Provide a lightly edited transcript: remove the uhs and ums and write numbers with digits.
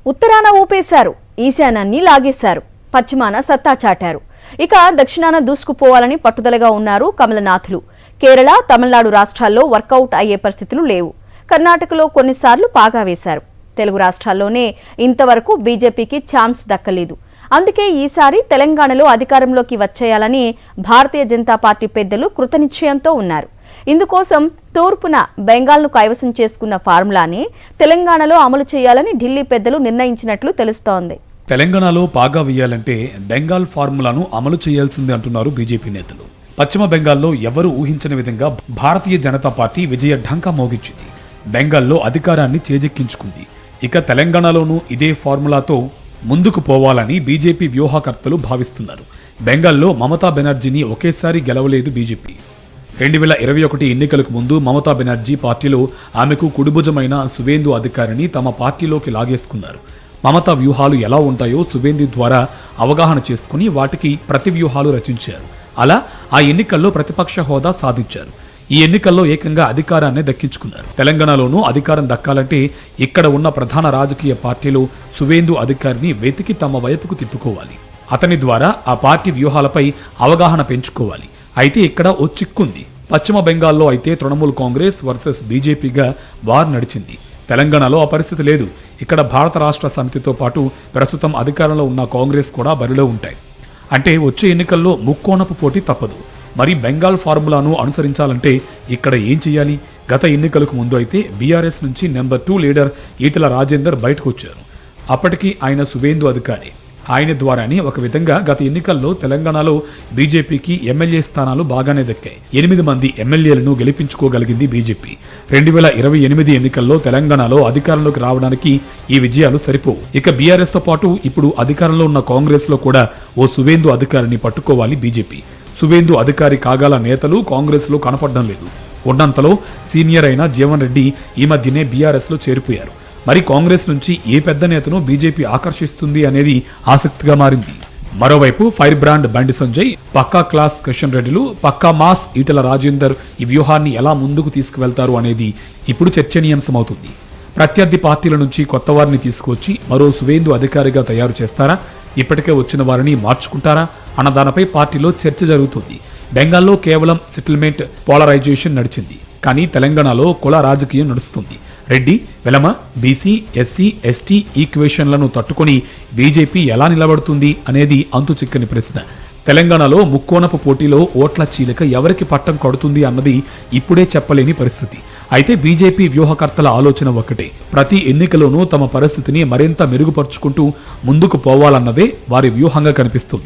ఉత్తరాన ఊపేశారు, ఈశాన్యాన్ని లాగేశారు, పశ్చిమాన సత్తా చాటారు. ఇక దక్షిణాన దూసుకుపోవాలని పట్టుదలగా ఉన్నారు కమలనాథులు. కేరళ, తమిళనాడు రాష్ట్రాల్లో వర్కౌట్ అయ్యే పరిస్థితులు లేవు. కర్ణాటకలో కొన్నిసార్లు పాగా వేశారు. తెలుగు రాష్ట్రాల్లోనే ఇంతవరకు బీజేపీకి ఛాన్స్ దక్కలేదు. అందుకే ఈసారి తెలంగాణలో అధికారంలోకి వచ్చేయాలని భారతీయ జనతా పార్టీ పెద్దలు కృతనిశ్చయంతో ఉన్నారు. ఇందుకోసం తూర్పున బెంగాల్ను కైవసం చేసుకున్న ఫార్ములాని తెలంగాణలో అమలు చేయాలని ఢిల్లీ పెద్దలు నిర్ణయించినట్లు తెలుస్తోంది. తెలంగాణలో పాగా వేయాలంటే బెంగాల్ ఫార్ములాను అమలు చేయాల్సిందే అంటున్నారు బీజేపీ నేతలు. పశ్చిమ బెంగాల్లో ఎవరూ ఊహించని విధంగా భారతీయ జనతా పార్టీ విజయ ఢంకా మోగించింది. బెంగాల్లో అధికారాన్ని చేజెక్కించుకుంది. ఇక తెలంగాణలోనూ ఇదే ఫార్ములాతో ముందుకు పోవాలని బీజేపీ వ్యూహకర్తలు భావిస్తున్నారు. బెంగాల్లో మమతా బెనర్జీని ఒకేసారి గెలవలేదు బీజేపీ. 2021 ఎన్నికలకు ముందు మమతా బెనర్జీ పార్టీలో ఆమెకు కుడిభుజమైన సువేందు అధికారిని తమ పార్టీలోకి లాగేసుకున్నారు. మమతా వ్యూహాలు ఎలా ఉంటాయో సువేందు ద్వారా అవగాహన చేసుకుని వాటికి ప్రతి వ్యూహాలు రచించారు. అలా ఆ ఎన్నికల్లో ప్రతిపక్ష హోదా సాధించారు. ఈ ఎన్నికల్లో ఏకంగా అధికారాన్ని దక్కించుకున్నారు. తెలంగాణలోనూ అధికారం దక్కాలంటే ఇక్కడ ఉన్న ప్రధాన రాజకీయ పార్టీలు సువేందు అధికారిని వెతికి తమ వైపుకు తిప్పుకోవాలి. అతని ద్వారా ఆ పార్టీ వ్యూహాలపై అవగాహన పెంచుకోవాలి. అయితే ఇక్కడ ఓ చిక్కుంది. పశ్చిమ బెంగాల్లో అయితే తృణమూల్ కాంగ్రెస్ వర్సెస్ బీజేపీగా వార్ నడిచింది. తెలంగాణలో ఆ పరిస్థితి లేదు. ఇక్కడ భారత రాష్ట్ర సమితితో పాటు ప్రస్తుతం అధికారంలో ఉన్న కాంగ్రెస్ కూడా బరిలో ఉంటాయి. అంటే వచ్చే ఎన్నికల్లో ముక్కోణపు పోటీ తప్పదు. మరి బెంగాల్ ఫార్ములాను అనుసరించాలంటే ఇక్కడ ఏం చేయాలి? గత ఎన్నికలకు ముందు అయితే బీఆర్ఎస్ నుంచి నెంబర్ 2 లీడర్ ఈటెల రాజేందర్ బయటకు వచ్చారు. అప్పటికి ఆయన సువేందు అధికారి. ఆయన ద్వారానే ఒక విధంగా గత ఎన్నికల్లో తెలంగాణలో బీజేపీకి ఎమ్మెల్యే స్థానాలు బాగానే దక్కాయి. 8 మంది ఎమ్మెల్యేలను గెలిపించుకోగలిగింది బీజేపీ. 2028 ఎన్నికల్లో తెలంగాణలో అధికారంలోకి రావడానికి ఈ విజయాలు సరిపోవు. ఇక బీఆర్ఎస్ తో పాటు ఇప్పుడు అధికారంలో ఉన్న కాంగ్రెస్ లో కూడా ఓ సువేందు అధికారిని పట్టుకోవాలి బీజేపీ. సువేందు అధికారి కాగల నేతలు కాంగ్రెస్ లో కనపడడం లేదు. ఉన్నంతలో సీనియర్ అయిన జీవన్ రెడ్డి ఈ మధ్యనే బీఆర్ఎస్ లో చేరిపోయారు. మరి కాంగ్రెస్ నుంచి ఏ పెద్ద నేతను బీజేపీ ఆకర్షిస్తుంది అనేది ఆసక్తిగా మారింది. మరోవైపు ఫైర్ బ్రాండ్ బండి సంజయ్, పక్కా క్లాస్ కిషన్ రెడ్డిలు, పక్కా మాస్ ఈటెల రాజేందర్ ఈ వ్యూహాన్ని ఎలా ముందుకు తీసుకువెళ్తారు అనేది ఇప్పుడు చర్చనీయాంశమవుతుంది. ప్రత్యర్థి పార్టీల నుంచి కొత్త వారిని తీసుకొచ్చి మరో సువేందు అధికారిగా తయారు చేస్తారా? ఇప్పటికే వచ్చిన వారిని మార్చుకుంటారా అన్న దానిపై పార్టీలో చర్చ జరుగుతుంది. బెంగాల్లో కేవలం సెటిల్మెంట్ పోలరైజేషన్ నడిచింది. కానీ తెలంగాణలో కుల రాజకీయం నడుస్తుంది. Reddy, Velama, BC, SC, ST ఈక్వేషన్లను తట్టుకొని బీజేపీ ఎలా నిలబడుతుంది అనేది అంతు చిక్కని ప్రశ్న. తెలంగాణలో ముక్కోణపు పోటీలో ఓట్ల చీలిక ఎవరికి పట్టం కొడుతుంది అన్నది ఇప్పుడే చెప్పలేని పరిస్థితి. అయితే బీజేపీ వ్యూహకర్తల ఆలోచన ఒక్కటే. ప్రతి ఎన్నికలోనూ తమ పరిస్థితిని మరింత మెరుగుపరుచుకుంటూ ముందుకు పోవాలన్నదే వారి వ్యూహంగా కనిపిస్తుంది.